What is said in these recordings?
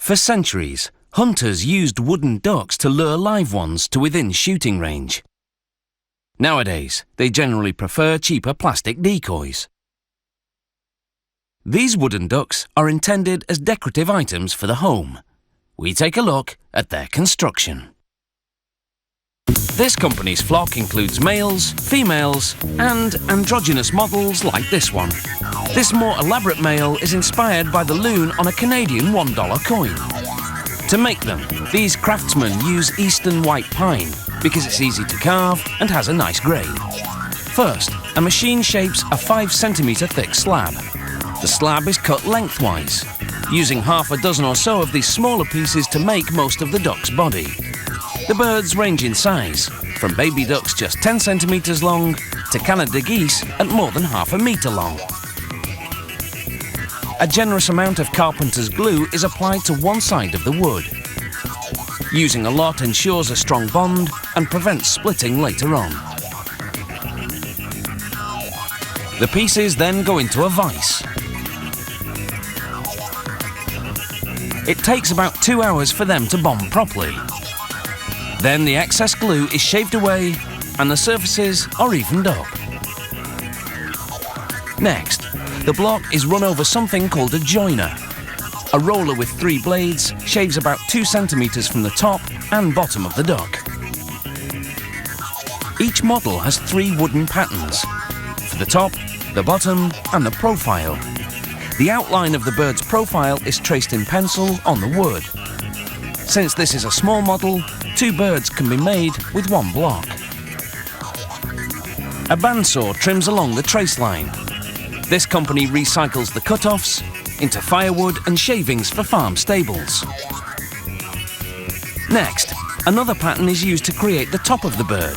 For centuries, hunters used wooden ducks to lure live ones to within shooting range. Nowadays, they generally prefer cheaper plastic decoys. These wooden ducks are intended as decorative items for the home. We take a look at their construction. This company's flock includes males, females, and androgynous models like this one. This more elaborate male is inspired by the loon on a Canadian $1 coin. To make them, these craftsmen use eastern white pine because it's easy to carve and has a nice grain. First, a machine shapes a 5 cm thick slab. The slab is cut lengthwise, using half a dozen or so of these smaller pieces to make most of the duck's body. The birds range in size, from baby ducks just 10 centimetres long to Canada geese at more than half a metre long. A generous amount of carpenter's glue is applied to one side of the wood. Using a lot ensures a strong bond and prevents splitting later on. The pieces then go into a vise. It takes about 2 hours for them to bond properly. Then the excess glue is shaved away and the surfaces are evened up. Next, the block is run over something called a joiner. A roller with 3 blades shaves about 2 centimetres from the top and bottom of the duck. Each model has 3 wooden patterns, for the top, the bottom and the profile. The outline of the bird's profile is traced in pencil on the wood. Since this is a small model, 2 birds can be made with 1 block. A bandsaw trims along the trace line. This company recycles the cut-offs into firewood and shavings for farm stables. Next, another pattern is used to create the top of the bird.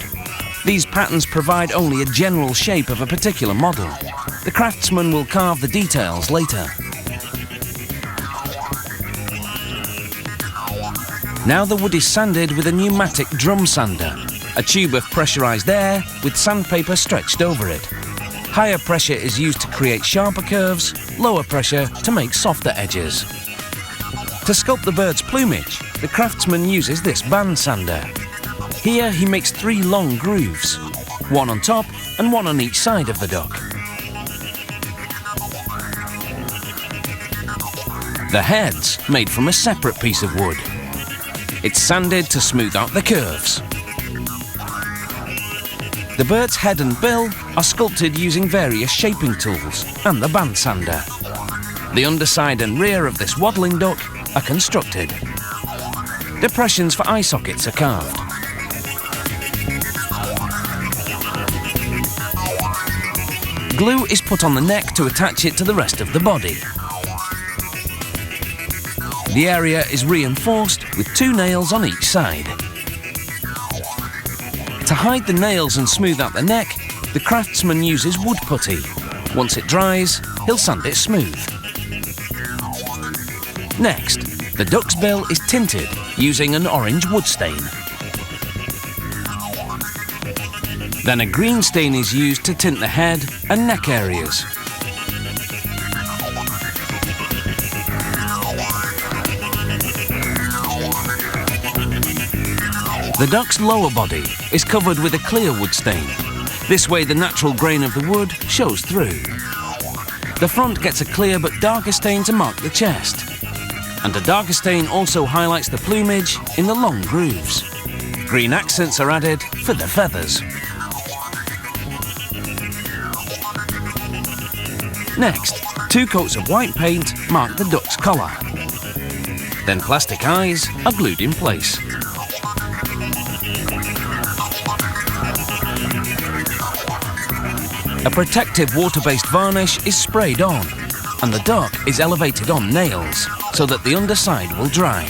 These patterns provide only a general shape of a particular model. The craftsman will carve the details later. Now the wood is sanded with a pneumatic drum sander, a tube of pressurized air with sandpaper stretched over it. Higher pressure is used to create sharper curves, lower pressure to make softer edges. To sculpt the bird's plumage, the craftsman uses this band sander. Here he makes 3 long grooves, 1 on top and 1 on each side of the duck. The head's made from a separate piece of wood. It's sanded to smooth out the curves. The bird's head and bill are sculpted using various shaping tools and the band sander. The underside and rear of this waddling duck are constructed. Depressions for eye sockets are carved. Glue is put on the neck to attach it to the rest of the body. The area is reinforced with 2 nails on each side. To hide the nails and smooth out the neck, the craftsman uses wood putty. Once it dries, he'll sand it smooth. Next, the duck's bill is tinted using an orange wood stain. Then a green stain is used to tint the head and neck areas. The duck's lower body is covered with a clear wood stain. This way the natural grain of the wood shows through. The front gets a clear but darker stain to mark the chest. And a darker stain also highlights the plumage in the long grooves. Green accents are added for the feathers. Next, 2 coats of white paint mark the duck's collar. Then plastic eyes are glued in place. A protective water-based varnish is sprayed on, and the duck is elevated on nails so that the underside will dry.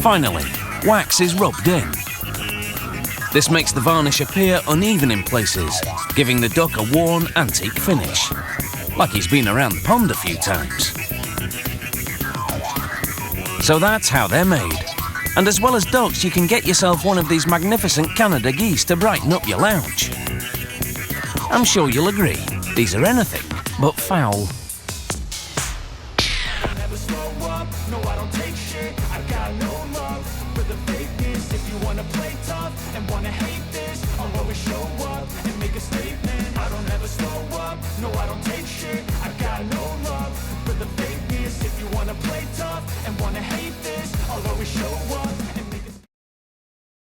Finally, wax is rubbed in. This makes the varnish appear uneven in places, giving the duck a worn, antique finish, like he's been around the pond a few times. So that's how they're made. And as well as ducks, you can get yourself one of these magnificent Canada geese to brighten up your lounge. I'm sure you'll agree, these are anything but foul. Never slow up, no I don't take shit. I got no love for the fakeness. If you wanna play tough and wanna hate this, I'll always show up and make a statement. I don't ever slow up, no I don't take shit. I got no love for the fakeness. If you wanna play tough and wanna hate this, I'll always show up